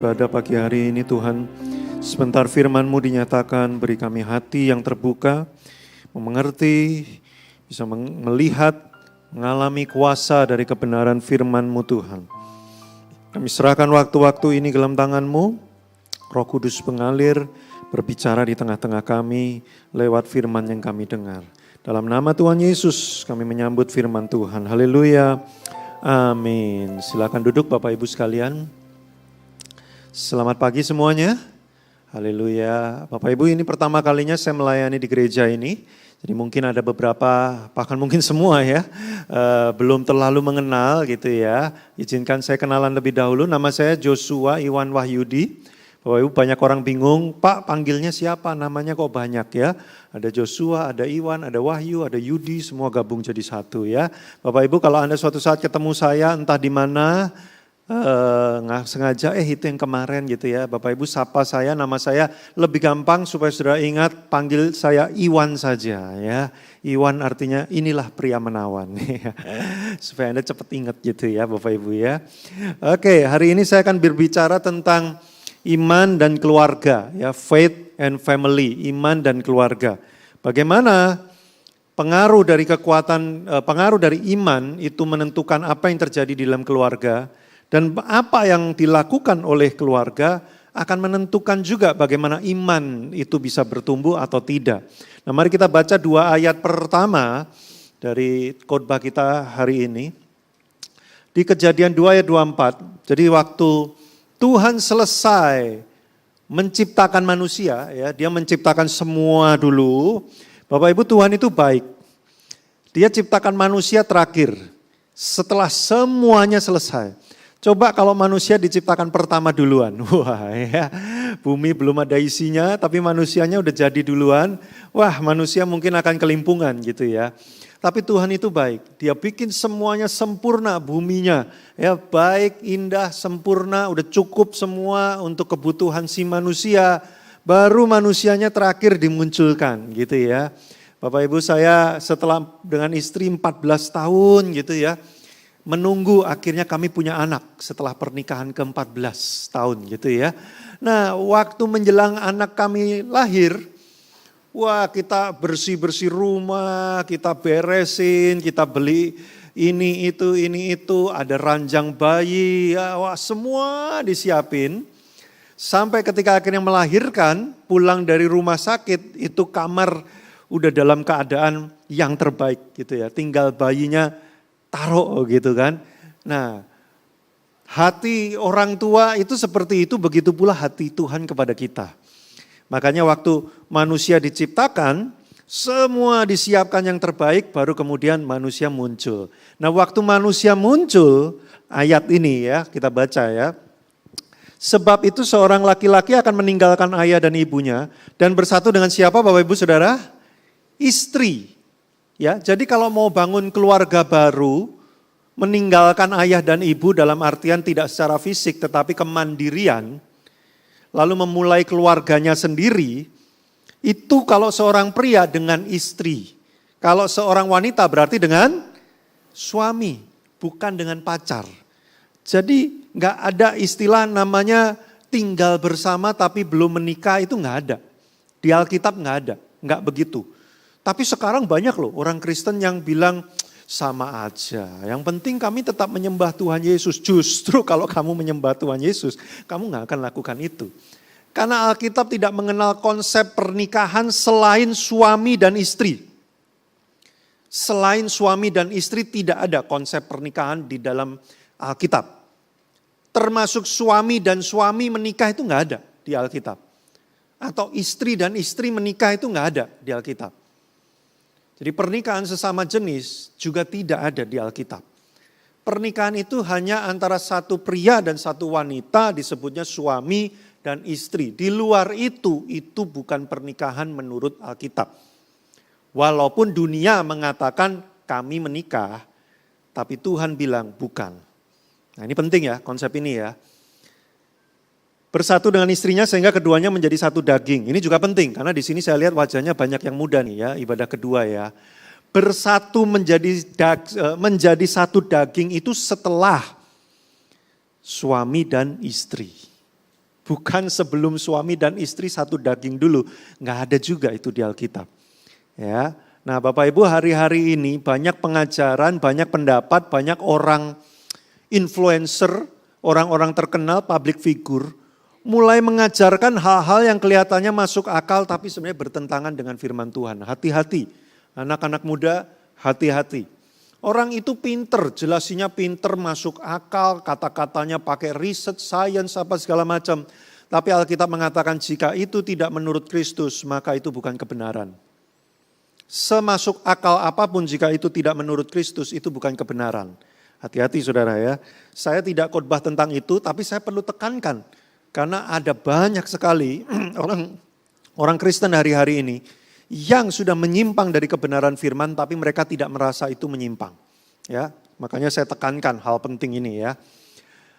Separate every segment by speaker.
Speaker 1: Pada pagi hari ini Tuhan, sebentar firman-Mu dinyatakan, beri kami hati yang terbuka, mengerti, bisa melihat, mengalami kuasa dari kebenaran firman-Mu Tuhan. Kami serahkan waktu-waktu ini ke dalam tangan-Mu, Roh Kudus pengalir, berbicara di tengah-tengah kami lewat firman yang kami dengar. Dalam nama Tuhan Yesus kami menyambut firman Tuhan. Haleluya. Amin. Silakan duduk Bapak Ibu sekalian. Selamat pagi semuanya. Haleluya. Bapak Ibu, ini pertama kalinya saya melayani di gereja ini. Jadi mungkin ada beberapa, bahkan mungkin semua ya, belum terlalu mengenal gitu ya. Izinkan saya kenalan lebih dahulu. Nama saya Joshua Iwan Wahyudi. Bapak Ibu, banyak orang bingung, Pak panggilnya siapa? Namanya kok banyak ya. Ada Joshua, ada Iwan, ada Wahyu, ada Yudi, semua gabung jadi satu ya. Bapak Ibu, kalau Anda suatu saat ketemu saya entah di mana, nggak sengaja itu yang kemarin gitu ya, Bapak Ibu sapa saya, nama saya lebih gampang supaya saudara ingat, panggil saya Iwan saja ya. Iwan artinya inilah pria menawan supaya Anda cepat ingat gitu ya Bapak Ibu ya. Oke, hari ini saya akan berbicara tentang iman dan keluarga ya, faith and family, iman dan keluarga. Bagaimana pengaruh dari pengaruh dari iman itu menentukan apa yang terjadi di dalam keluarga. Dan apa yang dilakukan oleh keluarga akan menentukan juga bagaimana iman itu bisa bertumbuh atau tidak. Nah, mari kita baca 2 ayat pertama dari khotbah kita hari ini. Di Kejadian 2 ayat 24. Jadi waktu Tuhan selesai menciptakan manusia, ya, dia menciptakan semua dulu. Bapak Ibu, Tuhan itu baik. Dia ciptakan manusia terakhir setelah semuanya selesai. Coba kalau manusia diciptakan pertama duluan, wah ya, bumi belum ada isinya tapi manusianya udah jadi duluan, wah manusia mungkin akan kelimpungan gitu ya. Tapi Tuhan itu baik, dia bikin semuanya sempurna buminya, ya baik, indah, sempurna, udah cukup semua untuk kebutuhan si manusia, baru manusianya terakhir dimunculkan gitu ya. Bapak Ibu, saya setelah dengan istri 14 tahun gitu ya, menunggu akhirnya kami punya anak setelah pernikahan ke-14 tahun gitu ya. Nah, waktu menjelang anak kami lahir, wah kita bersih-bersih rumah, kita beresin, kita beli ini itu, ada ranjang bayi, ya, wah semua disiapin. Sampai ketika akhirnya melahirkan, pulang dari rumah sakit, itu kamar udah dalam keadaan yang terbaik gitu ya. Tinggal bayinya taruh gitu kan. Nah, hati orang tua itu seperti itu, begitu pula hati Tuhan kepada kita. Makanya waktu manusia diciptakan, semua disiapkan yang terbaik, baru kemudian manusia muncul. Nah, waktu manusia muncul, ayat ini ya, kita baca ya. Sebab itu seorang laki-laki akan meninggalkan ayah dan ibunya, dan bersatu dengan siapa Bapak Ibu Saudara? Istri. Ya, jadi kalau mau bangun keluarga baru, meninggalkan ayah dan ibu dalam artian tidak secara fisik tetapi kemandirian, lalu memulai keluarganya sendiri, itu kalau seorang pria dengan istri. Kalau seorang wanita berarti dengan suami, bukan dengan pacar. Jadi nggak ada istilah namanya tinggal bersama tapi belum menikah, itu nggak ada. Di Alkitab nggak ada, nggak begitu. Tapi sekarang banyak loh orang Kristen yang bilang sama aja. Yang penting kami tetap menyembah Tuhan Yesus. Justru kalau kamu menyembah Tuhan Yesus, kamu gak akan lakukan itu. Karena Alkitab tidak mengenal konsep pernikahan selain suami dan istri. Selain suami dan istri tidak ada konsep pernikahan di dalam Alkitab. Termasuk suami dan suami menikah itu gak ada di Alkitab. Atau istri dan istri menikah itu gak ada di Alkitab. Jadi pernikahan sesama jenis juga tidak ada di Alkitab. Pernikahan itu hanya antara satu pria dan satu wanita, disebutnya suami dan istri. Di luar itu bukan pernikahan menurut Alkitab. Walaupun dunia mengatakan kami menikah, tapi Tuhan bilang bukan. Nah ini penting ya konsep ini ya. Bersatu dengan istrinya sehingga keduanya menjadi satu daging. Ini juga penting karena di sini saya lihat wajahnya banyak yang muda nih ya, ibadah kedua ya. Bersatu menjadi satu daging itu setelah suami dan istri. Bukan sebelum suami dan istri satu daging dulu. Nggak ada juga itu di Alkitab. Ya. Nah Bapak Ibu, hari-hari ini banyak pengajaran, banyak pendapat, banyak orang influencer, orang-orang terkenal, public figure, mulai mengajarkan hal-hal yang kelihatannya masuk akal tapi sebenarnya bertentangan dengan firman Tuhan. Hati-hati, anak-anak muda hati-hati. Orang itu pinter, jelasinya pinter, masuk akal, kata-katanya pakai riset, sains, apa segala macam. Tapi Alkitab mengatakan jika itu tidak menurut Kristus, maka itu bukan kebenaran. Semasuk akal apapun jika itu tidak menurut Kristus, itu bukan kebenaran. Hati-hati saudara ya. Saya tidak khotbah tentang itu, tapi saya perlu tekankan. Karena ada banyak sekali orang Kristen hari-hari ini yang sudah menyimpang dari kebenaran firman tapi mereka tidak merasa itu menyimpang. Ya, makanya saya tekankan hal penting ini ya.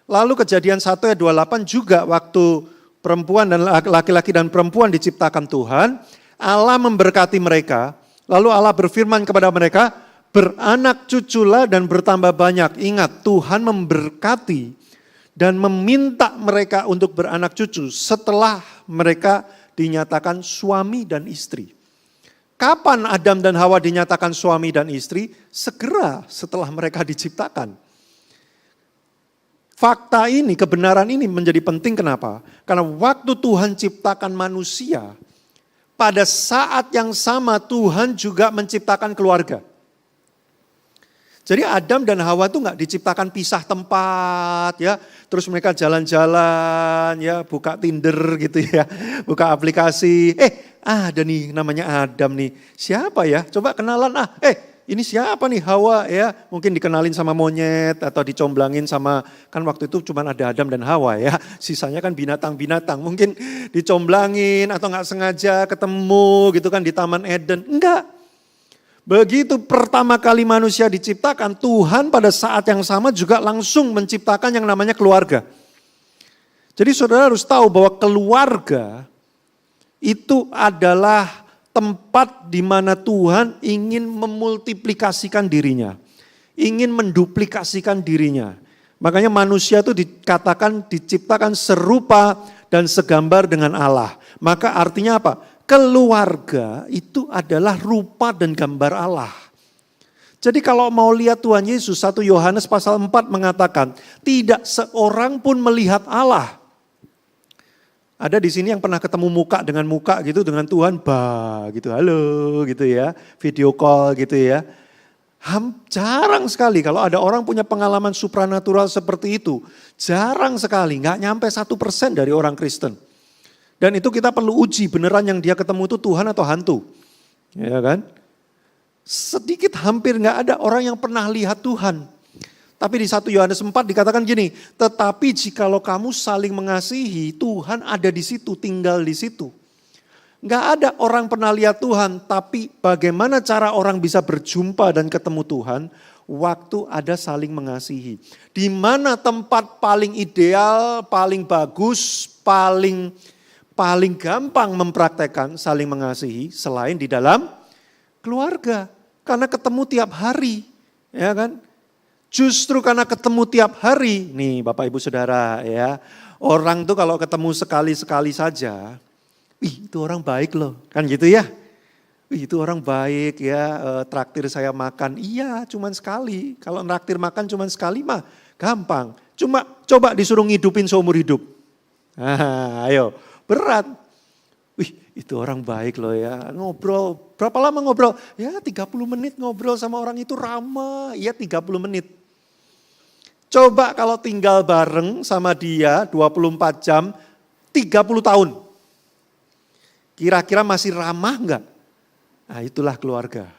Speaker 1: Lalu Kejadian 1 ayat 28 juga waktu perempuan dan laki-laki dan perempuan diciptakan Tuhan, Allah memberkati mereka, lalu Allah berfirman kepada mereka, beranak cuculah dan bertambah banyak. Ingat, Tuhan memberkati dan meminta mereka untuk beranak cucu setelah mereka dinyatakan suami dan istri. Kapan Adam dan Hawa dinyatakan suami dan istri? Segera setelah mereka diciptakan. Fakta ini, kebenaran ini menjadi penting kenapa? Karena waktu Tuhan ciptakan manusia, pada saat yang sama Tuhan juga menciptakan keluarga. Jadi Adam dan Hawa itu nggak diciptakan pisah tempat ya, terus mereka jalan-jalan ya, buka Tinder gitu ya, buka aplikasi. Ada nih namanya Adam nih, siapa ya? Coba kenalan ini siapa nih Hawa ya? Mungkin dikenalin sama monyet atau dicomblangin sama, kan waktu itu cuma ada Adam dan Hawa ya, sisanya kan binatang-binatang. Mungkin dicomblangin atau nggak sengaja ketemu gitu kan di Taman Eden, enggak. Begitu pertama kali manusia diciptakan, Tuhan pada saat yang sama juga langsung menciptakan yang namanya keluarga. Jadi saudara harus tahu bahwa keluarga itu adalah tempat di mana Tuhan ingin memultiplikasikan dirinya. Ingin menduplikasikan dirinya. Makanya manusia itu dikatakan diciptakan serupa dan segambar dengan Allah. Maka artinya apa? Keluarga itu adalah rupa dan gambar Allah. Jadi kalau mau lihat Tuhan Yesus, 1 Yohanes pasal 4 mengatakan, tidak seorang pun melihat Allah. Ada di sini yang pernah ketemu muka dengan muka gitu dengan Tuhan, gitu, halo gitu ya, video call gitu ya. Jarang sekali kalau ada orang punya pengalaman supranatural seperti itu. Jarang sekali, gak nyampe 1% dari orang Kristen. Dan itu kita perlu uji beneran yang dia ketemu itu Tuhan atau hantu. Ya kan? Sedikit hampir gak ada orang yang pernah lihat Tuhan. Tapi di 1 Yohanes 4 dikatakan gini, tetapi jikalau kamu saling mengasihi, Tuhan ada di situ, tinggal di situ. Gak ada orang pernah lihat Tuhan, tapi bagaimana cara orang bisa berjumpa dan ketemu Tuhan? Waktu ada saling mengasihi. Di mana tempat paling ideal, paling bagus, paling gampang mempraktekkan saling mengasihi selain di dalam keluarga. Karena ketemu tiap hari, ya kan? Justru karena ketemu tiap hari, nih Bapak Ibu Saudara ya, orang tuh kalau ketemu sekali-sekali saja, itu orang baik loh, kan gitu ya. Itu orang baik ya, traktir saya makan, iya cuman sekali. Kalau traktir makan cuman sekali mah gampang. Cuma coba disuruh ngidupin seumur hidup. Ayo. Berat. Itu orang baik loh ya. Ngobrol, berapa lama ngobrol? Ya 30 menit ngobrol sama orang itu ramah. Ya 30 menit. Coba kalau tinggal bareng sama dia 24 jam, 30 tahun. Kira-kira masih ramah enggak? Nah itulah keluarga.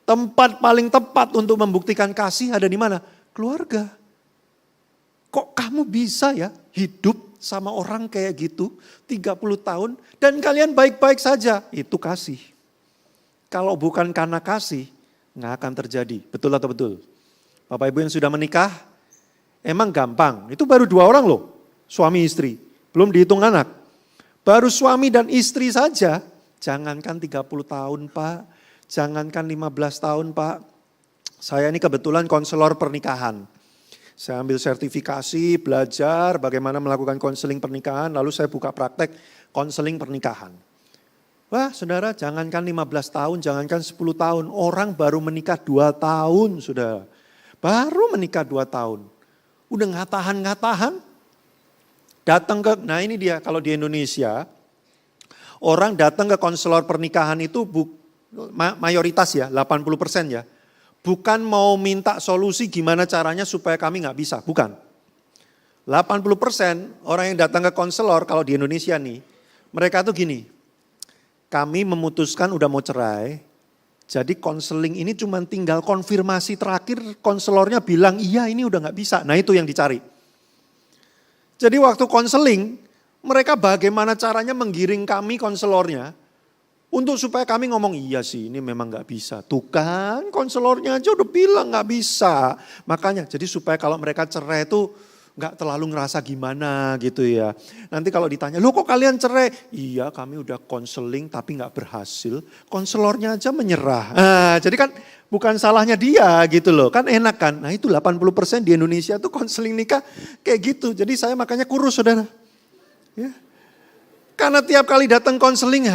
Speaker 1: Tempat paling tepat untuk membuktikan kasih ada di mana? Keluarga. Kok kamu bisa ya hidup sama orang kayak gitu 30 tahun dan kalian baik-baik saja, itu kasih. Kalau bukan karena kasih, nggak akan terjadi. Betul atau betul? Bapak Ibu yang sudah menikah, emang gampang. Itu baru 2 orang loh, suami istri. Belum dihitung anak. Baru suami dan istri saja, jangankan 30 tahun Pak, jangankan 15 tahun Pak. Saya ini kebetulan konselor pernikahan. Saya ambil sertifikasi, belajar bagaimana melakukan konseling pernikahan, lalu saya buka praktek konseling pernikahan. Wah saudara, jangankan 15 tahun, jangankan 10 tahun, orang baru menikah 2 tahun saudara. Baru menikah 2 tahun. Udah nggak tahan. Datang ke, nah ini dia kalau di Indonesia, orang datang ke konselor pernikahan itu mayoritas ya, 80% ya. Bukan mau minta solusi gimana caranya supaya kami nggak bisa, bukan. 80% orang yang datang ke konselor kalau di Indonesia nih, mereka tuh gini, kami memutuskan udah mau cerai, jadi konseling ini cuma tinggal konfirmasi terakhir, konselornya bilang iya ini udah nggak bisa, nah itu yang dicari. Jadi waktu konseling, mereka bagaimana caranya menggiring kami konselornya, untuk supaya kami ngomong, iya sih ini memang gak bisa. Tuh kan konselornya aja udah bilang gak bisa. Makanya jadi supaya kalau mereka cerai itu gak terlalu ngerasa gimana gitu ya. Nanti kalau ditanya, loh kok kalian cerai? Iya kami udah konseling tapi gak berhasil. Konselornya aja menyerah. Nah, jadi kan bukan salahnya dia gitu loh. Kan enak kan. Nah itu 80% di Indonesia tuh konseling nikah kayak gitu. Jadi saya makanya kurus saudara. Ya. Karena tiap kali datang konseling,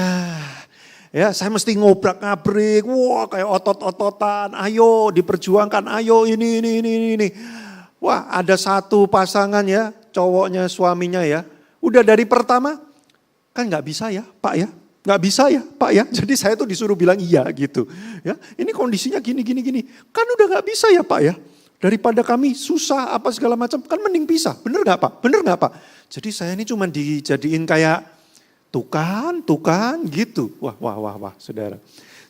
Speaker 1: ya, saya mesti ngobrak-ngabrik, wah kayak otot-ototan, ayo diperjuangkan, ayo ini. Wah ada satu pasangan ya, cowoknya suaminya ya, udah dari pertama, kan gak bisa ya Pak ya, gak bisa ya Pak ya, jadi saya tuh disuruh bilang iya gitu. Ya, ini kondisinya gini, kan udah gak bisa ya Pak ya, daripada kami susah apa segala macam, kan mending pisah, bener gak Pak, Jadi saya ini cuma dijadiin kayak, Tuh kan gitu. Wah saudara.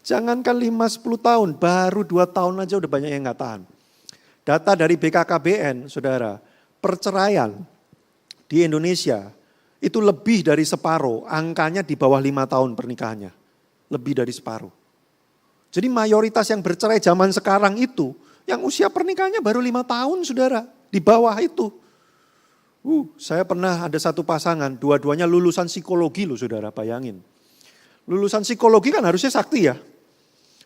Speaker 1: Jangankan 5-10 tahun, baru 2 tahun aja udah banyak yang gak tahan. Data dari BKKBN saudara, perceraian di Indonesia itu lebih dari separuh, angkanya di bawah 5 tahun pernikahannya. Lebih dari separuh. Jadi mayoritas yang bercerai zaman sekarang itu, yang usia pernikahannya baru 5 tahun saudara, di bawah itu. Saya pernah ada satu pasangan, dua-duanya lulusan psikologi loh saudara, bayangin. Lulusan psikologi kan harusnya sakti ya.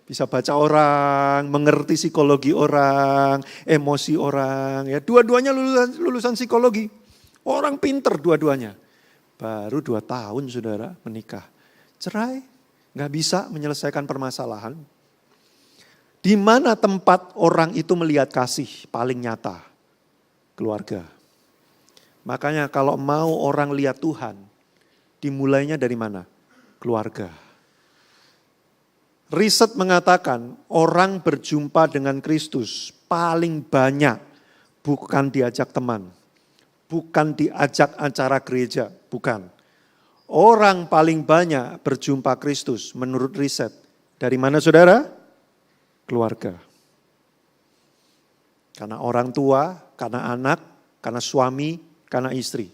Speaker 1: Bisa baca orang, mengerti psikologi orang, emosi orang. Ya, dua-duanya lulusan psikologi. Orang pinter dua-duanya. Baru 2 tahun saudara menikah. Cerai, gak bisa menyelesaikan permasalahan. Di mana tempat orang itu melihat kasih paling nyata? Keluarga. Makanya kalau mau orang lihat Tuhan, dimulainya dari mana? Keluarga. Riset mengatakan orang berjumpa dengan Kristus paling banyak bukan diajak teman, bukan diajak acara gereja, bukan. Orang paling banyak berjumpa Kristus menurut riset. Dari mana saudara? Keluarga. Karena orang tua, karena anak, karena suami, karena istri.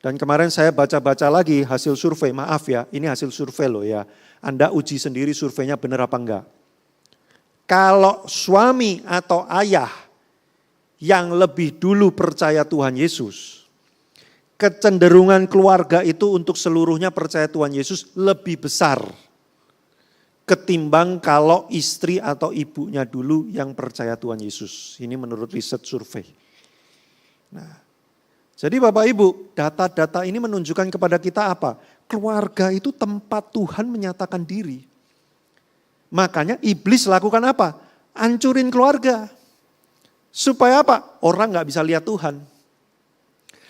Speaker 1: Dan kemarin saya baca-baca lagi hasil survei, maaf ya, ini hasil survei loh ya. Anda uji sendiri surveinya benar apa enggak. Kalau suami atau ayah yang lebih dulu percaya Tuhan Yesus, kecenderungan keluarga itu untuk seluruhnya percaya Tuhan Yesus lebih besar ketimbang kalau istri atau ibunya dulu yang percaya Tuhan Yesus. Ini menurut riset survei. Nah, jadi Bapak Ibu, data-data ini menunjukkan kepada kita apa? Keluarga itu tempat Tuhan menyatakan diri. Makanya iblis lakukan apa? Hancurin keluarga. Supaya apa? Orang gak bisa lihat Tuhan.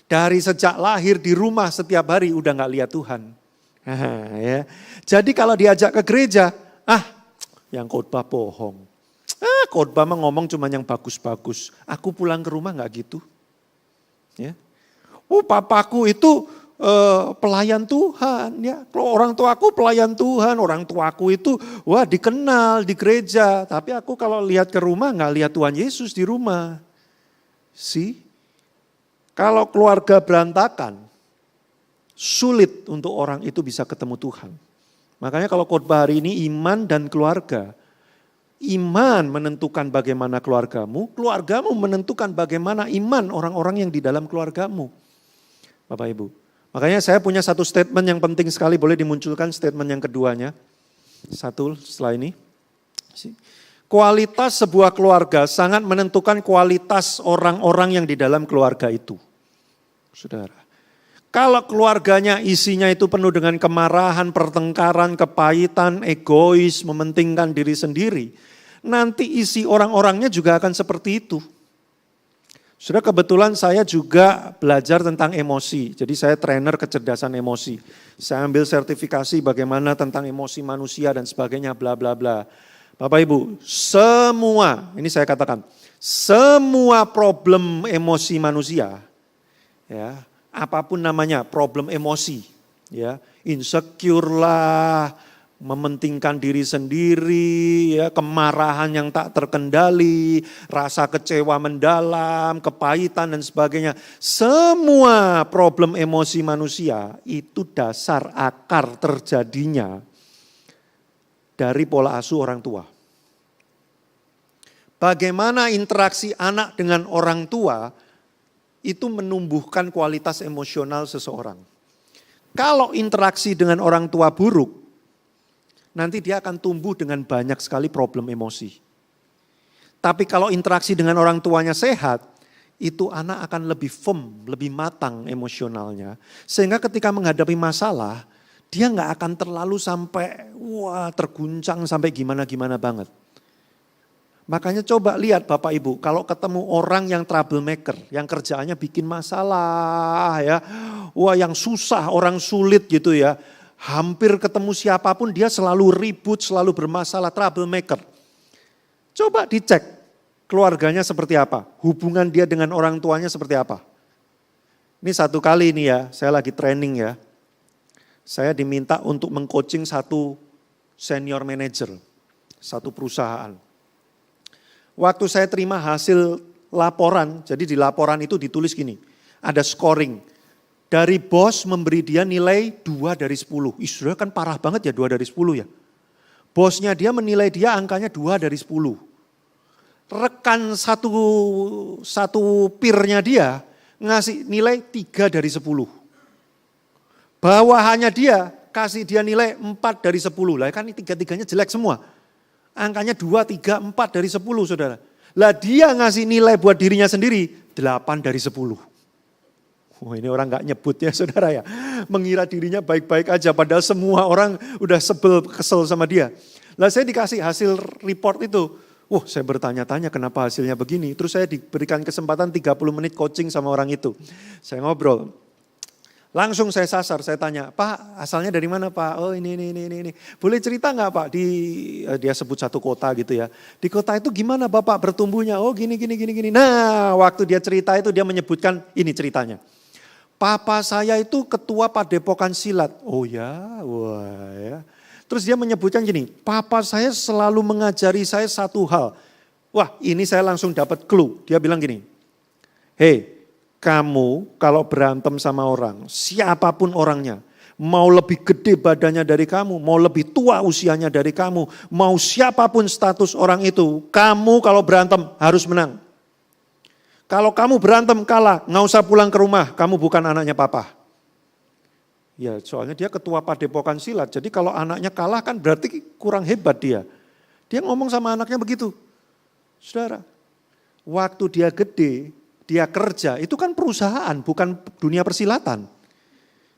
Speaker 1: Dari sejak lahir di rumah setiap hari udah gak lihat Tuhan. Ya. Jadi kalau diajak ke gereja, yang khotbah bohong. Khotbah mah ngomong cuma yang bagus-bagus. Aku pulang ke rumah gak gitu. Ya. Papaku itu pelayan Tuhan. Ya. Orang tuaku pelayan Tuhan, orang tuaku itu dikenal di gereja. Tapi aku kalau lihat ke rumah gak lihat Tuhan Yesus di rumah. Kalau keluarga berantakan, sulit untuk orang itu bisa ketemu Tuhan. Makanya kalau khotbah hari ini iman dan keluarga. Iman menentukan bagaimana keluargamu, keluargamu menentukan bagaimana iman orang-orang yang di dalam keluargamu. Bapak Ibu. Makanya saya punya satu statement yang penting sekali, boleh dimunculkan statement yang keduanya. Satu setelah ini. Kualitas sebuah keluarga sangat menentukan kualitas orang-orang yang di dalam keluarga itu. Saudara, kalau keluarganya isinya itu penuh dengan kemarahan, pertengkaran, kepahitan, egois, mementingkan diri sendiri, nanti isi orang-orangnya juga akan seperti itu. Sudah kebetulan saya juga belajar tentang emosi, jadi saya trainer kecerdasan emosi. Saya ambil sertifikasi bagaimana tentang emosi manusia dan sebagainya, bla bla bla. Bapak Ibu, semua, ini saya katakan, semua problem emosi manusia, ya, apapun namanya, problem emosi, ya, insecure lah, mementingkan diri sendiri, ya, kemarahan yang tak terkendali, rasa kecewa mendalam, kepahitan dan sebagainya. Semua problem emosi manusia itu dasar akar terjadinya dari pola asuh orang tua. Bagaimana interaksi anak dengan orang tua itu menumbuhkan kualitas emosional seseorang. Kalau interaksi dengan orang tua buruk, nanti dia akan tumbuh dengan banyak sekali problem emosi. Tapi kalau interaksi dengan orang tuanya sehat, itu anak akan lebih firm, lebih matang emosionalnya. Sehingga ketika menghadapi masalah, dia nggak akan terlalu sampai terguncang sampai gimana-gimana banget. Makanya coba lihat Bapak Ibu, kalau ketemu orang yang troublemaker, yang kerjaannya bikin masalah ya, yang susah, orang sulit gitu ya. Hampir ketemu siapapun dia selalu ribut, selalu bermasalah, troublemaker. Coba dicek keluarganya seperti apa, hubungan dia dengan orang tuanya seperti apa. Ini satu kali ini ya, saya lagi training ya. Saya diminta untuk mengcoaching satu senior manager, satu perusahaan. Waktu saya terima hasil laporan, jadi di laporan itu ditulis gini, ada scoring. Dari bos memberi dia nilai 2 dari 10. Sudah kan parah banget ya 2 dari 10 ya. Bosnya dia menilai dia angkanya 2 dari 10. Rekan satu peernya dia ngasih nilai 3 dari 10. Bawahannya dia kasih dia nilai 4 dari 10. Lah kan ini tiga-tiganya jelek semua. Angkanya 2, 3, 4 dari 10 saudara. Lah dia ngasih nilai buat dirinya sendiri 8 dari 10. Ini orang gak nyebut ya saudara ya. Mengira dirinya baik-baik aja padahal semua orang udah sebel, kesel sama dia. Lah saya dikasih hasil report itu. Saya bertanya-tanya kenapa hasilnya begini. Terus saya diberikan kesempatan 30 menit coaching sama orang itu. Saya ngobrol. Langsung saya sasar, saya tanya, Pak asalnya dari mana Pak? Oh ini. Boleh cerita gak Pak? Dia sebut satu kota gitu ya. Di kota itu gimana Bapak bertumbuhnya? Oh gini. Nah waktu dia cerita itu dia menyebutkan ini ceritanya. Papa saya itu ketua Padepokan Silat. Oh ya, wah ya. Terus dia menyebutkan gini, Papa saya selalu mengajari saya satu hal. Wah ini saya langsung dapat clue. Dia bilang gini, hey, kamu kalau berantem sama orang, siapapun orangnya, mau lebih gede badannya dari kamu, mau lebih tua usianya dari kamu, mau siapapun status orang itu, kamu kalau berantem harus menang. Kalau kamu berantem kalah, nggak usah pulang ke rumah, kamu bukan anaknya papa. Ya soalnya dia ketua Padepokan Silat, jadi kalau anaknya kalah kan berarti kurang hebat dia. Dia ngomong sama anaknya begitu. Saudara, waktu dia gede, dia kerja, itu kan perusahaan, bukan dunia persilatan.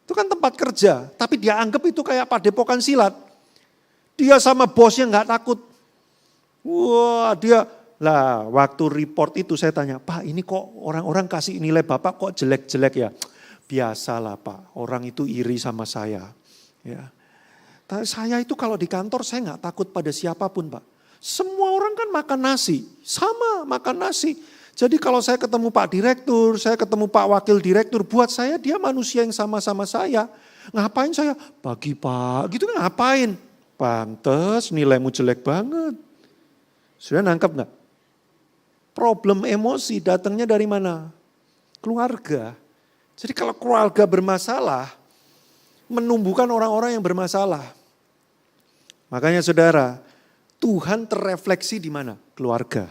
Speaker 1: Itu kan tempat kerja, tapi dia anggap itu kayak Padepokan Silat. Dia sama bosnya nggak takut. Lah waktu report itu saya tanya, Pak ini kok orang-orang kasih nilai Bapak kok jelek-jelek ya? Biasalah Pak, orang itu iri sama saya. Ya. Saya itu kalau di kantor saya nggak takut pada siapapun Pak. Semua orang kan makan nasi, sama makan nasi. Jadi kalau saya ketemu Pak Direktur, saya ketemu Pak Wakil Direktur, buat saya dia manusia yang sama-sama saya. Ngapain saya? Bagi Pak, gitu kan ngapain? Pantes nilaimu jelek banget. Sudah nangkep gak? Problem emosi datangnya dari mana? Keluarga. Jadi kalau keluarga bermasalah, menumbuhkan orang-orang yang bermasalah. Makanya saudara, Tuhan terrefleksi di mana? Keluarga.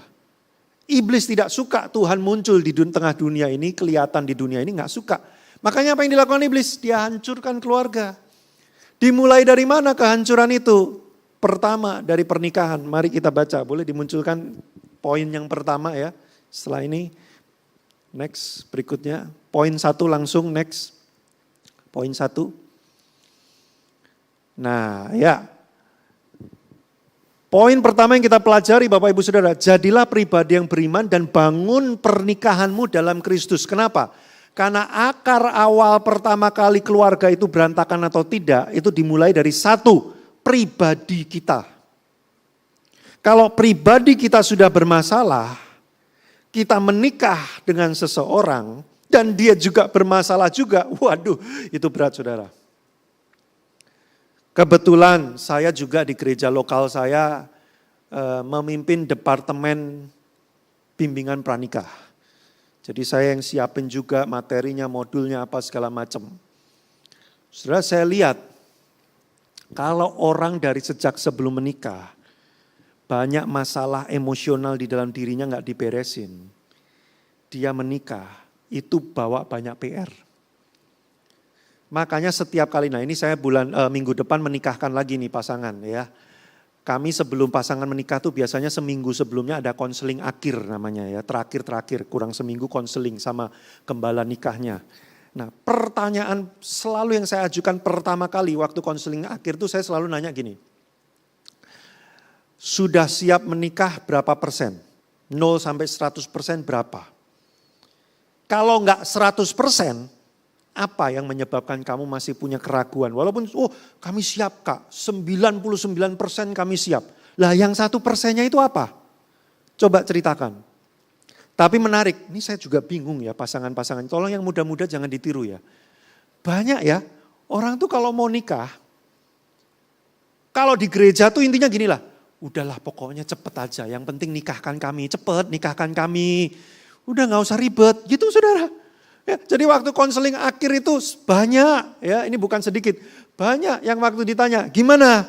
Speaker 1: Iblis tidak suka Tuhan muncul di tengah dunia ini, kelihatan di dunia ini gak suka. Makanya apa yang dilakukan iblis? Dia hancurkan keluarga. Dimulai dari mana kehancuran itu? pertama dari pernikahan. Mari kita baca, boleh dimunculkan poin yang pertama ya. Setelah ini, next berikutnya. Poin 1 langsung next. Poin 1. Nah ya. Poin pertama yang kita pelajari Bapak Ibu Saudara, jadilah pribadi yang beriman dan bangun pernikahanmu dalam Kristus. Kenapa? Karena akar awal pertama kali keluarga itu berantakan atau tidak, itu dimulai dari satu, pribadi kita. Kalau pribadi kita sudah bermasalah, kita menikah dengan seseorang dan dia juga bermasalah juga, waduh itu berat saudara. Kebetulan saya juga di gereja lokal saya memimpin departemen bimbingan pranikah. Jadi saya yang siapin juga materinya, modulnya apa segala macam. Saudara saya lihat kalau orang dari sejak sebelum menikah banyak masalah emosional di dalam dirinya nggak diberesin. Dia menikah itu bawa banyak PR. Makanya setiap kali, nah ini saya minggu depan menikahkan lagi nih pasangan ya. Kami sebelum pasangan menikah tuh biasanya seminggu sebelumnya ada konseling akhir namanya ya. Terakhir kurang seminggu konseling sama gembala nikahnya. Nah pertanyaan selalu yang saya ajukan pertama kali waktu konseling akhir tuh saya selalu nanya gini. Sudah siap menikah berapa persen? 0 sampai 100% berapa? Kalau enggak 100%, apa yang menyebabkan kamu masih punya keraguan? Walaupun kami siap Kak, 99% kami siap. Lah yang 1%-nya itu apa? Coba ceritakan. Tapi menarik, ini saya juga bingung ya pasangan-pasangan. Tolong yang muda-muda jangan ditiru ya. Banyak ya, orang tuh kalau mau nikah, kalau di gereja tuh intinya gini lah. Udahlah pokoknya cepet aja, yang penting nikahkan kami, cepet nikahkan kami. Udah gak usah ribet gitu saudara. Ya, jadi waktu konseling akhir itu banyak, ya ini bukan sedikit, banyak yang waktu ditanya, gimana?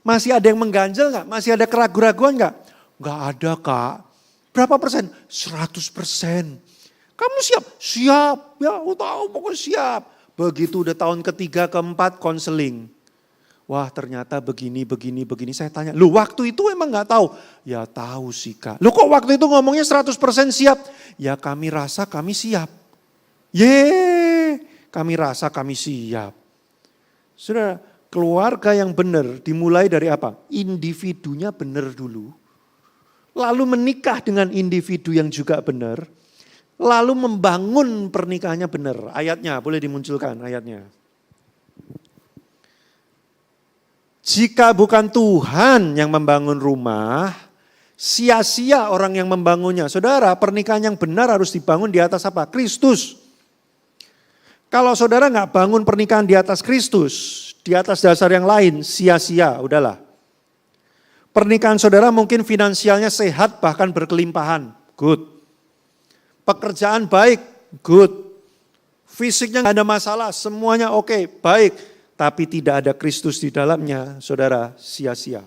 Speaker 1: Masih ada yang mengganjal nggak? Masih ada keraguan-keraguan nggak? Nggak ada Kak. Berapa persen? 100%. Kamu siap? Siap. Ya, tahu pokoknya siap. Begitu udah tahun ketiga, keempat konseling. Wah ternyata begini. Saya tanya, lu waktu itu emang nggak tahu? Ya tahu sih Kak. Lu kok waktu itu ngomongnya 100% siap? Ya kami rasa kami siap. Kami rasa kami siap. Saudara, keluarga yang benar dimulai dari apa? Individunya benar dulu. Lalu menikah dengan individu yang juga benar. Lalu membangun pernikahannya benar. Ayatnya, boleh dimunculkan ayatnya. Jika bukan Tuhan yang membangun rumah, sia-sia orang yang membangunnya. Saudara, pernikahan yang benar harus dibangun di atas apa? Kristus. Kalau saudara nggak bangun pernikahan di atas Kristus, di atas dasar yang lain, sia-sia, udahlah. Pernikahan saudara mungkin finansialnya sehat bahkan berkelimpahan, good. Pekerjaan baik, good. Fisiknya nggak ada masalah, semuanya oke, baik. Tapi tidak ada Kristus di dalamnya, saudara, sia-sia.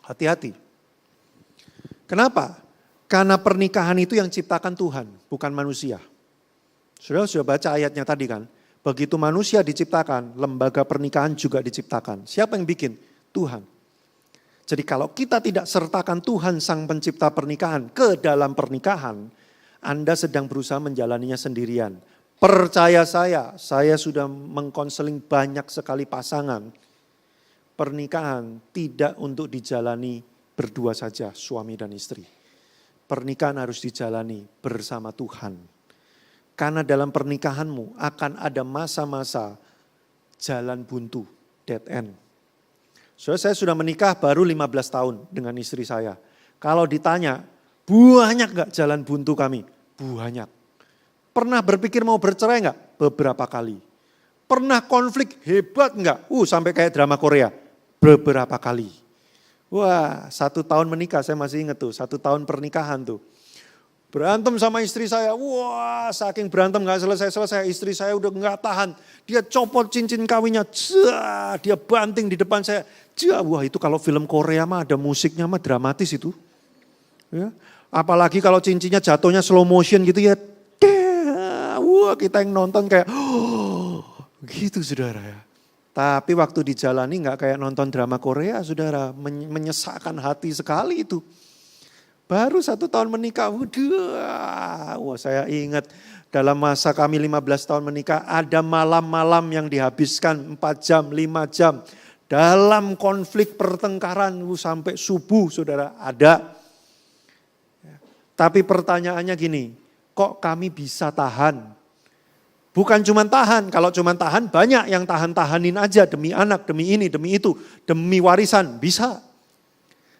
Speaker 1: Hati-hati. Kenapa? Karena pernikahan itu yang ciptakan Tuhan, bukan manusia. Saudara sudah baca ayatnya tadi kan. Begitu manusia diciptakan, lembaga pernikahan juga diciptakan. Siapa yang bikin? Tuhan. Jadi kalau kita tidak sertakan Tuhan sang pencipta pernikahan ke dalam pernikahan, Anda sedang berusaha menjalaninya sendirian. Percaya saya sudah mengkonseling banyak sekali pasangan. Pernikahan tidak untuk dijalani berdua saja, suami dan istri. Pernikahan harus dijalani bersama Tuhan. Karena dalam pernikahanmu akan ada masa-masa jalan buntu, dead end. Saya sudah menikah baru 15 tahun dengan istri saya. Kalau ditanya, banyak gak jalan buntu kami? Banyak. Pernah berpikir mau bercerai gak? Beberapa kali. Pernah konflik hebat gak? Sampai kayak drama Korea. Beberapa kali. Wah 1 tahun menikah, saya masih ingat tuh, 1 tahun pernikahan tuh. Berantem sama istri saya, wah saking berantem gak selesai-selesai, istri saya udah gak tahan. Dia copot cincin kawinnya, dia banting di depan saya. Wah itu kalau film Korea mah ada musiknya mah dramatis itu. Ya. Apalagi kalau cincinnya jatuhnya slow motion gitu ya. Wah kita yang nonton kayak, gitu saudara ya. Tapi waktu dijalani nggak kayak nonton drama Korea, saudara. Menyesakkan hati sekali itu. Baru 1 tahun menikah, wah saya ingat dalam masa kami 15 tahun menikah, ada malam-malam yang dihabiskan 4 jam, 5 jam. Dalam konflik pertengkaran sampai subuh, saudara, ada. Tapi pertanyaannya gini, kok kami bisa tahan? Bukan cuma tahan, kalau cuma tahan banyak yang tahan-tahanin aja demi anak, demi ini, demi itu, demi warisan, bisa.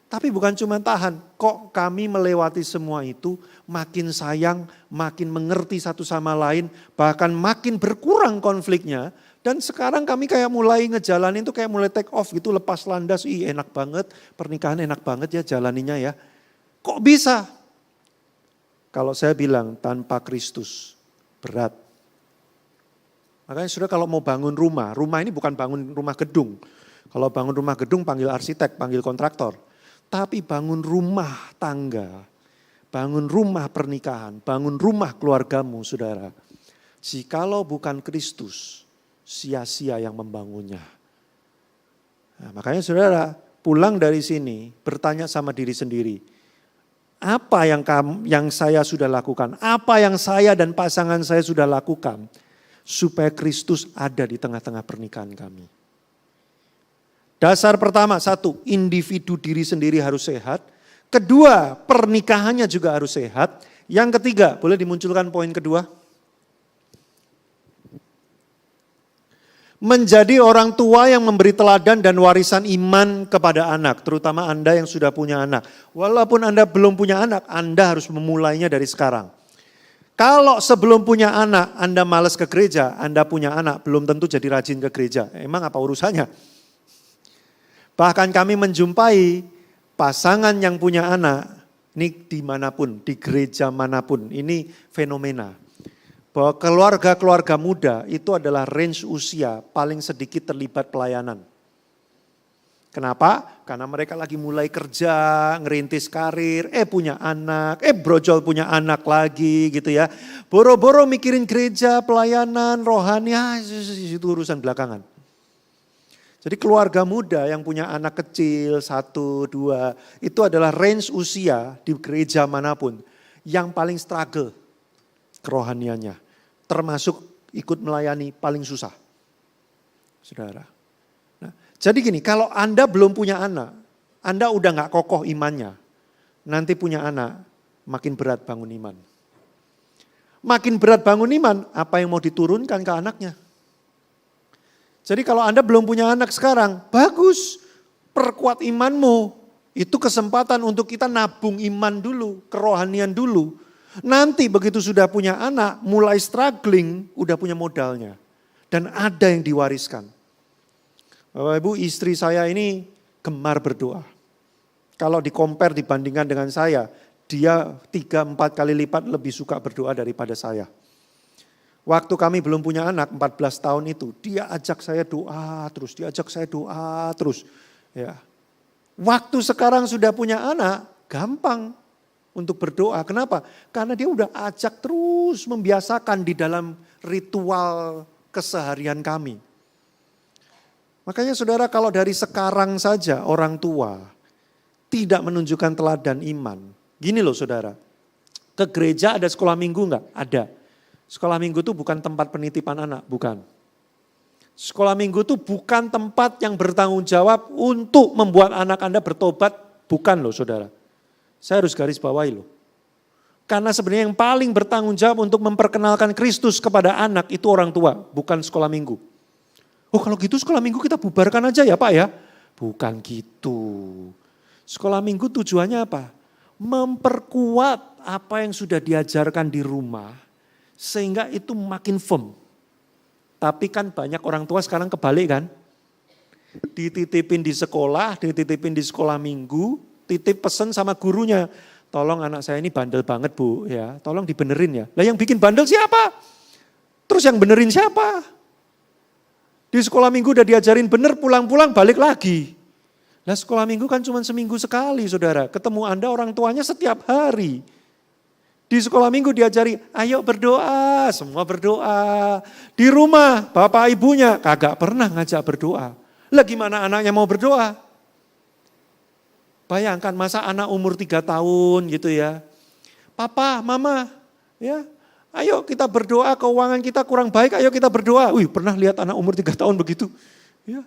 Speaker 1: Tapi bukan cuma tahan, kok kami melewati semua itu makin sayang, makin mengerti satu sama lain, bahkan makin berkurang konfliknya. Dan sekarang kami kayak mulai ngejalanin itu kayak mulai take off gitu, lepas landas, enak banget, pernikahan enak banget ya jalaninya ya. Kok bisa? Kalau saya bilang tanpa Kristus berat. Makanya sudah kalau mau bangun rumah ini bukan bangun rumah gedung. Kalau bangun rumah gedung panggil arsitek, panggil kontraktor. Tapi bangun rumah tangga, bangun rumah pernikahan, bangun rumah keluargamu saudara. Jikalau bukan Kristus, sia-sia yang membangunnya. Nah, makanya saudara pulang dari sini bertanya sama diri sendiri. Apa yang saya sudah lakukan? Apa yang saya dan pasangan saya sudah lakukan? Supaya Kristus ada di tengah-tengah pernikahan kami. Dasar pertama, 1, individu diri sendiri harus sehat. Kedua, pernikahannya juga harus sehat. Yang ketiga, boleh dimunculkan poin kedua? Menjadi orang tua yang memberi teladan dan warisan iman kepada anak. Terutama Anda yang sudah punya anak. Walaupun Anda belum punya anak, Anda harus memulainya dari sekarang. Kalau sebelum punya anak, Anda malas ke gereja, Anda punya anak, belum tentu jadi rajin ke gereja. Emang apa urusannya? Bahkan kami menjumpai pasangan yang punya anak, ini dimanapun, di gereja manapun, ini fenomena. Bahwa keluarga-keluarga muda itu adalah range usia paling sedikit terlibat pelayanan. Kenapa? Karena mereka lagi mulai kerja, ngerintis karir, punya anak, brojol punya anak lagi gitu ya. Boro-boro mikirin gereja, pelayanan, rohani, itu urusan belakangan. Jadi keluarga muda yang punya anak kecil, 1, 2, itu adalah range usia di gereja manapun yang paling struggle kerohaniannya. Termasuk ikut melayani paling susah. Saudara. Jadi gini, kalau Anda belum punya anak, Anda udah gak kokoh imannya. Nanti punya anak, makin berat bangun iman. Makin berat bangun iman, apa yang mau diturunkan ke anaknya? Jadi kalau Anda belum punya anak sekarang, bagus, perkuat imanmu. Itu kesempatan untuk kita nabung iman dulu, kerohanian dulu. Nanti begitu sudah punya anak, mulai struggling, udah punya modalnya. Dan ada yang diwariskan. Bapak Ibu, istri saya ini gemar berdoa. Kalau di-compare dibandingkan dengan saya, dia 3-4 kali lipat lebih suka berdoa daripada saya. Waktu kami belum punya anak, 14 tahun itu, dia ajak saya doa terus, Ya. Waktu sekarang sudah punya anak, gampang untuk berdoa. Kenapa? Karena dia udah ajak terus membiasakan di dalam ritual keseharian kami. Makanya saudara kalau dari sekarang saja orang tua tidak menunjukkan teladan iman. Gini loh saudara, ke gereja ada sekolah minggu enggak? Ada. Sekolah minggu itu bukan tempat penitipan anak, bukan. Sekolah minggu itu bukan tempat yang bertanggung jawab untuk membuat anak Anda bertobat, bukan loh saudara. Saya harus garis bawahi loh. Karena sebenarnya yang paling bertanggung jawab untuk memperkenalkan Kristus kepada anak itu orang tua, bukan sekolah minggu. Oh kalau gitu sekolah minggu kita bubarkan aja ya Pak ya. Bukan gitu. Sekolah minggu tujuannya apa? Memperkuat apa yang sudah diajarkan di rumah. Sehingga itu makin firm. Tapi kan banyak orang tua sekarang kebalik kan. Dititipin di sekolah minggu. Titip pesan sama gurunya. Tolong anak saya ini bandel banget Bu ya. Tolong dibenerin ya. Lah yang bikin bandel siapa? Terus yang benerin siapa? Di sekolah minggu udah diajarin bener, pulang-pulang balik lagi. Nah sekolah minggu kan cuma seminggu sekali saudara. Ketemu Anda orang tuanya setiap hari. Di sekolah minggu diajari, ayo berdoa, semua berdoa. Di rumah, bapak ibunya kagak pernah ngajak berdoa. Lah gimana anaknya mau berdoa? Bayangkan masa anak umur 3 tahun gitu ya. Papa, mama, ya, ayo kita berdoa, keuangan kita kurang baik, ayo kita berdoa. Wih, pernah lihat anak umur 3 tahun begitu? Ya.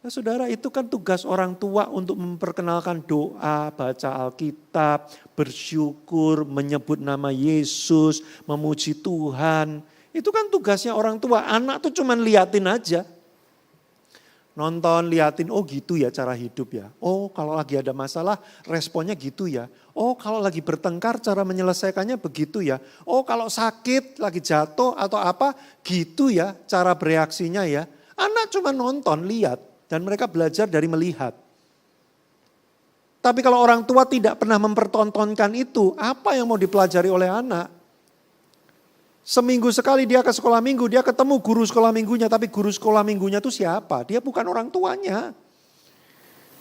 Speaker 1: Nah, saudara, itu kan tugas orang tua untuk memperkenalkan doa, baca Alkitab, bersyukur, menyebut nama Yesus, memuji Tuhan. Itu kan tugasnya orang tua. Anak tuh cuman liatin aja. Nonton, liatin, oh gitu ya cara hidup ya. Oh kalau lagi ada masalah responnya gitu ya. Oh kalau lagi bertengkar cara menyelesaikannya begitu ya. Oh kalau sakit, lagi jatuh atau apa gitu ya cara bereaksinya ya. Anak cuma nonton, lihat dan mereka belajar dari melihat. Tapi kalau orang tua tidak pernah mempertontonkan itu, apa yang mau dipelajari oleh anak? Seminggu sekali dia ke sekolah minggu, dia ketemu guru sekolah minggunya, tapi guru sekolah minggunya itu siapa? Dia bukan orang tuanya.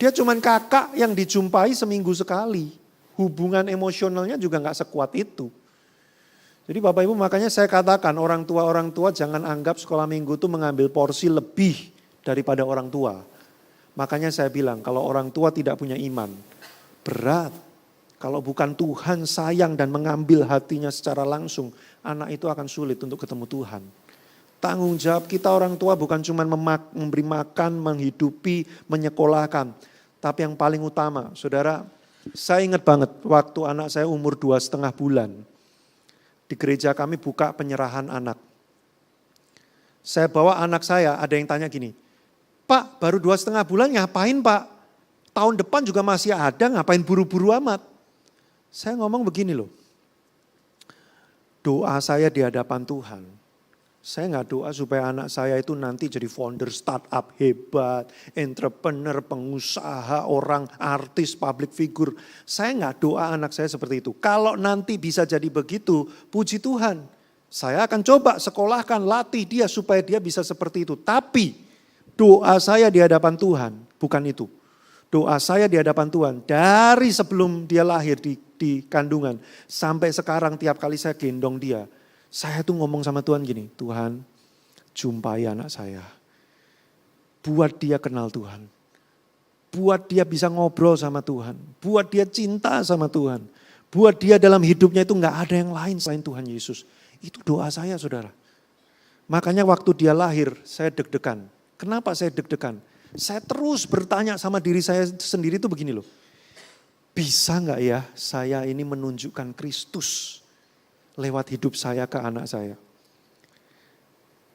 Speaker 1: Dia cuman kakak yang dijumpai seminggu sekali. Hubungan emosionalnya juga gak sekuat itu. Jadi Bapak Ibu makanya saya katakan orang tua jangan anggap sekolah minggu itu mengambil porsi lebih daripada orang tua. Makanya saya bilang kalau orang tua tidak punya iman, berat. Kalau bukan Tuhan sayang dan mengambil hatinya secara langsung, anak itu akan sulit untuk ketemu Tuhan. Tanggung jawab kita orang tua bukan cuma memberi makan, menghidupi, menyekolahkan. Tapi yang paling utama, saudara, saya ingat banget waktu anak saya umur 2,5 bulan. Di gereja kami buka penyerahan anak. Saya bawa anak saya, ada yang tanya gini, Pak baru 2,5 bulan ngapain Pak? Tahun depan juga masih ada, ngapain buru-buru amat? Saya ngomong begini loh, doa saya di hadapan Tuhan, saya nggak doa supaya anak saya itu nanti jadi founder startup hebat, entrepreneur, pengusaha, orang artis, public figure. Saya nggak doa anak saya seperti itu. Kalau nanti bisa jadi begitu, puji Tuhan. Saya akan coba sekolahkan, latih dia supaya dia bisa seperti itu. Tapi doa saya di hadapan Tuhan bukan itu. Doa saya di hadapan Tuhan dari sebelum dia lahir di kandungan sampai sekarang tiap kali saya gendong dia. Saya tuh ngomong sama Tuhan gini, Tuhan jumpai anak saya. Buat dia kenal Tuhan. Buat dia bisa ngobrol sama Tuhan. Buat dia cinta sama Tuhan. Buat dia dalam hidupnya itu gak ada yang lain selain Tuhan Yesus. Itu doa saya saudara. Makanya waktu dia lahir saya deg-degan. Kenapa saya deg-degan? Saya terus bertanya sama diri saya sendiri itu begini loh. Bisa gak ya saya ini menunjukkan Kristus lewat hidup saya ke anak saya.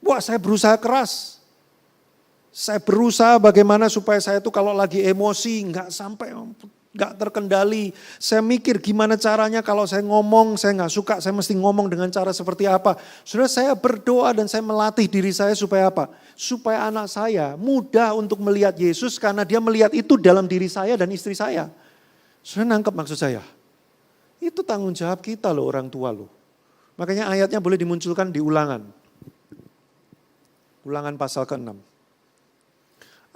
Speaker 1: Wah saya berusaha keras. Saya berusaha bagaimana supaya saya itu kalau lagi emosi gak terkendali. Saya mikir gimana caranya kalau saya ngomong, saya gak suka, saya mesti ngomong dengan cara seperti apa. Saudara saya berdoa dan saya melatih diri saya supaya apa? Supaya anak saya mudah untuk melihat Yesus karena dia melihat itu dalam diri saya dan istri saya. Saudara nangkep maksud saya? Itu tanggung jawab kita loh orang tua loh. Makanya ayatnya boleh dimunculkan di Ulangan. Ulangan pasal ke-6.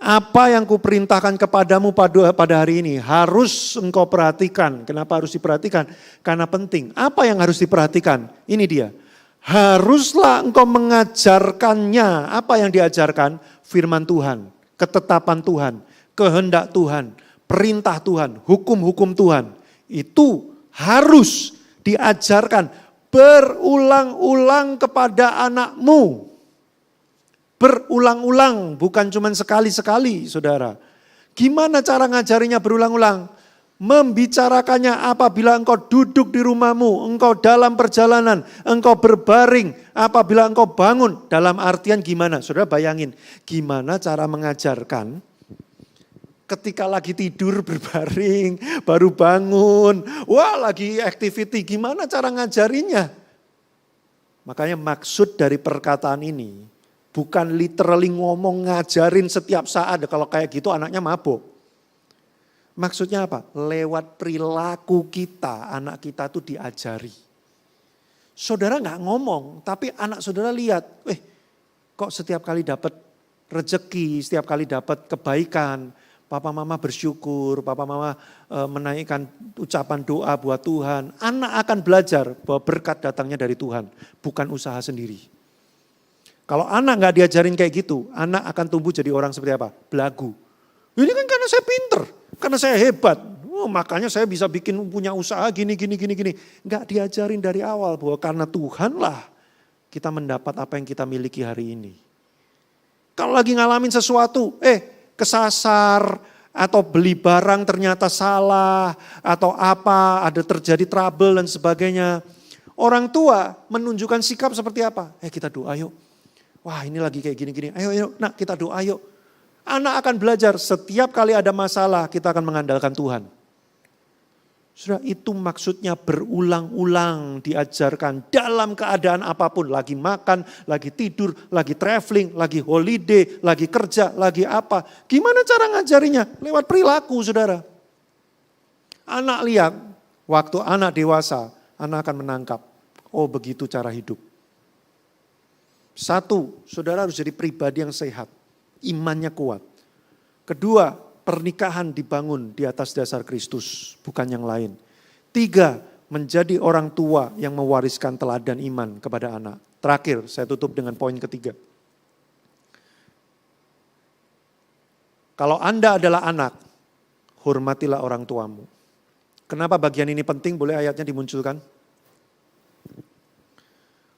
Speaker 1: Apa yang kuperintahkan kepadamu pada hari ini harus engkau perhatikan. Kenapa harus diperhatikan? Karena penting. Apa yang harus diperhatikan? Ini dia. Haruslah engkau mengajarkannya. Apa yang diajarkan? Firman Tuhan, ketetapan Tuhan, kehendak Tuhan, perintah Tuhan, hukum-hukum Tuhan. Itu harus diajarkan berulang-ulang kepada anakmu. Berulang-ulang, bukan cuma sekali-sekali saudara. Gimana cara ngajarinya berulang-ulang? Membicarakannya apabila engkau duduk di rumahmu, engkau dalam perjalanan, engkau berbaring, apabila engkau bangun. Dalam artian gimana? Saudara bayangin, gimana cara mengajarkan ketika lagi tidur berbaring, baru bangun, wah lagi activity, gimana cara ngajarinya? Makanya maksud dari perkataan ini, bukan literally ngomong ngajarin setiap saat, kalau kayak gitu anaknya mabuk. Maksudnya apa? Lewat perilaku kita, anak kita tuh diajari. Saudara gak ngomong, tapi anak saudara lihat, kok setiap kali dapat rezeki, setiap kali dapat kebaikan, Papa mama bersyukur, papa mama menaikkan ucapan doa buat Tuhan. Anak akan belajar bahwa berkat datangnya dari Tuhan, bukan usaha sendiri. Kalau anak gak diajarin kayak gitu, anak akan tumbuh jadi orang seperti apa? Belagu. Ini kan karena saya pinter, karena saya hebat. Oh, makanya saya bisa punya usaha gini. Gak diajarin dari awal bahwa karena Tuhanlah kita mendapat apa yang kita miliki hari ini. Kalau lagi ngalamin sesuatu, kesasar atau beli barang ternyata salah atau apa, ada terjadi trouble dan sebagainya. Orang tua menunjukkan sikap seperti apa? Kita doa yuk. Wah ini lagi kayak gini. Ayo nak kita doa yuk. Anak akan belajar setiap kali ada masalah kita akan mengandalkan Tuhan. Sudah itu maksudnya berulang-ulang diajarkan dalam keadaan apapun. Lagi makan, lagi tidur, lagi traveling, lagi holiday, lagi kerja, lagi apa. Gimana cara ngajarinya? Lewat perilaku saudara. Anak lihat, waktu anak dewasa, anak akan menangkap. Oh begitu cara hidup. Satu, saudara harus jadi pribadi yang sehat. Imannya kuat. Kedua, pernikahan dibangun di atas dasar Kristus, bukan yang lain. 3, menjadi orang tua yang mewariskan teladan iman kepada anak. Terakhir, saya tutup dengan poin ketiga. Kalau Anda adalah anak, hormatilah orang tuamu. Kenapa bagian ini penting? Boleh ayatnya dimunculkan?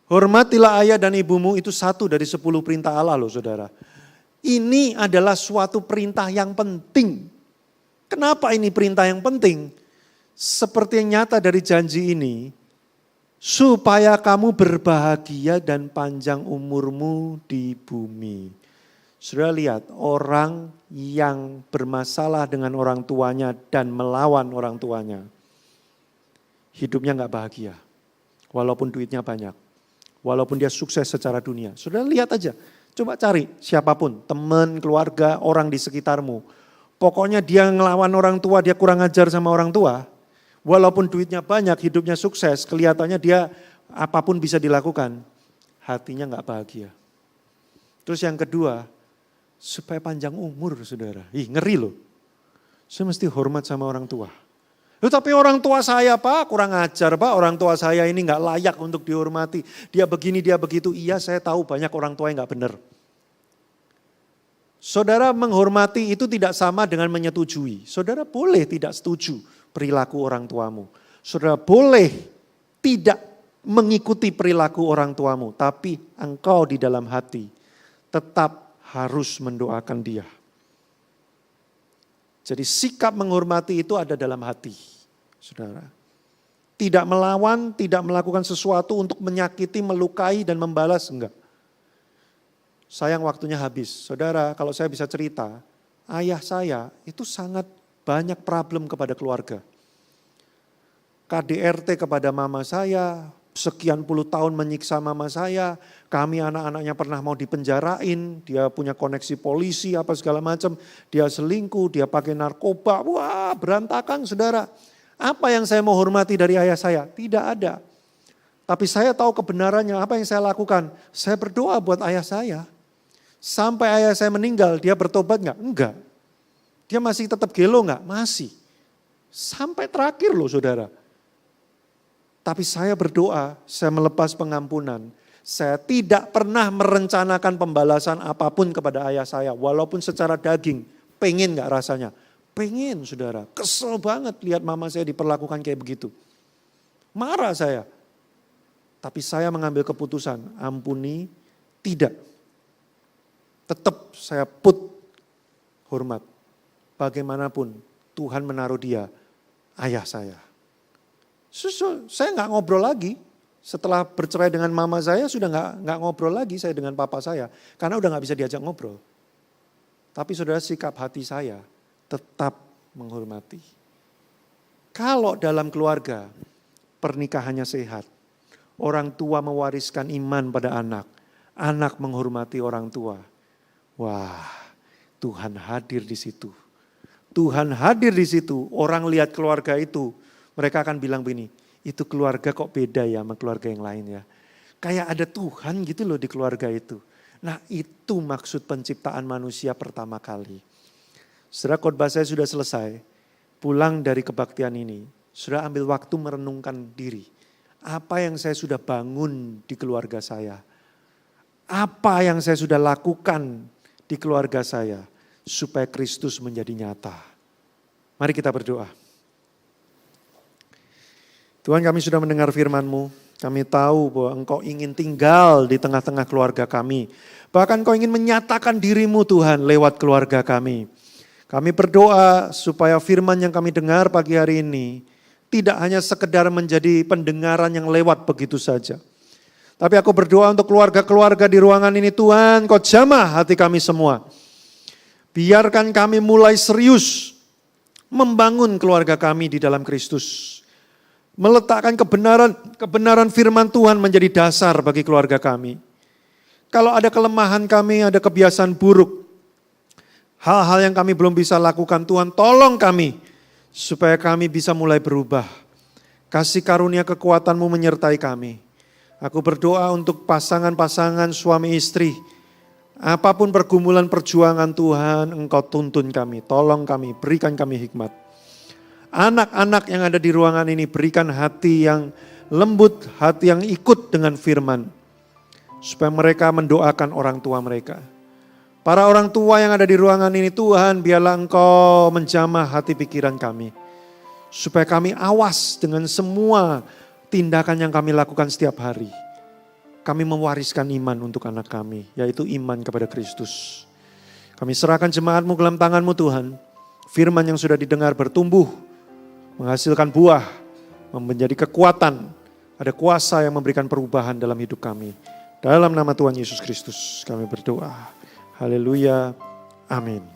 Speaker 1: Hormatilah ayah dan ibumu, itu 1 dari 10 perintah Allah loh saudara. Ini adalah suatu perintah yang penting. Kenapa ini perintah yang penting? Seperti yang nyata dari janji ini, supaya kamu berbahagia dan panjang umurmu di bumi. Sudah lihat orang yang bermasalah dengan orang tuanya dan melawan orang tuanya, hidupnya gak bahagia. Walaupun duitnya banyak, walaupun dia sukses secara dunia. Sudah lihat aja. Coba cari siapapun, teman, keluarga, orang di sekitarmu. Pokoknya dia ngelawan orang tua, dia kurang ajar sama orang tua. Walaupun duitnya banyak, hidupnya sukses, kelihatannya dia apapun bisa dilakukan. Hatinya gak bahagia. Terus yang kedua, supaya panjang umur saudara. Ngeri loh. Saya mesti hormat sama orang tua. Tapi orang tua saya Pak kurang ajar Pak, orang tua saya ini gak layak untuk dihormati. Dia begini, dia begitu. Iya saya tahu banyak orang tua yang gak benar. Saudara menghormati itu tidak sama dengan menyetujui. Saudara boleh tidak setuju perilaku orang tuamu. Saudara boleh tidak mengikuti perilaku orang tuamu. Tapi engkau di dalam hati tetap harus mendoakan dia. Jadi sikap menghormati itu ada dalam hati. Saudara, tidak melawan, tidak melakukan sesuatu untuk menyakiti, melukai dan membalas, enggak. Sayang waktunya habis. Saudara, kalau saya bisa cerita, ayah saya itu sangat banyak problem kepada keluarga. KDRT kepada mama saya, sekian puluh tahun menyiksa mama saya, kami anak-anaknya pernah mau dipenjarain, dia punya koneksi polisi apa segala macam, dia selingkuh, dia pakai narkoba, wah berantakan saudara. Apa yang saya mau hormati dari ayah saya? Tidak ada. Tapi saya tahu kebenarannya, apa yang saya lakukan? Saya berdoa buat ayah saya. Sampai ayah saya meninggal, dia bertobat enggak? Enggak. Dia masih tetap gelo enggak? Masih. Sampai terakhir loh saudara. Tapi saya berdoa, saya melepas pengampunan. Saya tidak pernah merencanakan pembalasan apapun kepada ayah saya. Walaupun secara daging, pengen enggak rasanya? Pengen saudara, kesel banget lihat mama saya diperlakukan kayak begitu. Marah saya. Tapi saya mengambil keputusan, ampuni, tidak. Tetap saya put hormat. Bagaimanapun Tuhan menaruh dia, ayah saya. Saya nggak ngobrol lagi. Setelah bercerai dengan mama saya sudah nggak ngobrol lagi saya dengan papa saya. Karena udah nggak bisa diajak ngobrol. Tapi saudara sikap hati saya tetap menghormati. Kalau dalam keluarga pernikahannya sehat, orang tua mewariskan iman pada anak, anak menghormati orang tua. Wah, Tuhan hadir di situ. Tuhan hadir di situ, orang lihat keluarga itu, mereka akan bilang begini, itu keluarga kok beda ya sama keluarga yang lain ya. Kayak ada Tuhan gitu loh di keluarga itu. Nah itu maksud penciptaan manusia pertama kali. Setelah khotbah saya sudah selesai, pulang dari kebaktian ini, sudah ambil waktu merenungkan diri. Apa yang saya sudah bangun di keluarga saya? Apa yang saya sudah lakukan di keluarga saya supaya Kristus menjadi nyata? Mari kita berdoa. Tuhan, kami sudah mendengar firman-Mu. Kami tahu bahwa Engkau ingin tinggal di tengah-tengah keluarga kami. Bahkan Engkau ingin menyatakan diri-Mu Tuhan lewat keluarga kami. Kami berdoa supaya firman yang kami dengar pagi hari ini tidak hanya sekedar menjadi pendengaran yang lewat begitu saja. Tapi aku berdoa untuk keluarga-keluarga di ruangan ini, Tuhan, Kau jamah hati kami semua. Biarkan kami mulai serius membangun keluarga kami di dalam Kristus. Meletakkan kebenaran firman Tuhan menjadi dasar bagi keluarga kami. Kalau ada kelemahan kami, ada kebiasaan buruk, hal-hal yang kami belum bisa lakukan, Tuhan tolong kami supaya kami bisa mulai berubah. Kasih karunia kekuatan-Mu menyertai kami. Aku berdoa untuk pasangan-pasangan suami istri. Apapun pergumulan perjuangan Tuhan, Engkau tuntun kami, tolong kami, berikan kami hikmat. Anak-anak yang ada di ruangan ini berikan hati yang lembut, hati yang ikut dengan firman. Supaya mereka mendoakan orang tua mereka. Para orang tua yang ada di ruangan ini, Tuhan, biarlah Engkau menjamah hati pikiran kami. Supaya kami awas dengan semua tindakan yang kami lakukan setiap hari. Kami mewariskan iman untuk anak kami, yaitu iman kepada Kristus. Kami serahkan jemaat-Mu ke dalam tangan-Mu Tuhan. Firman yang sudah didengar bertumbuh, menghasilkan buah, menjadi kekuatan. Ada kuasa yang memberikan perubahan dalam hidup kami. Dalam nama Tuhan Yesus Kristus kami berdoa. Haleluya. Amin.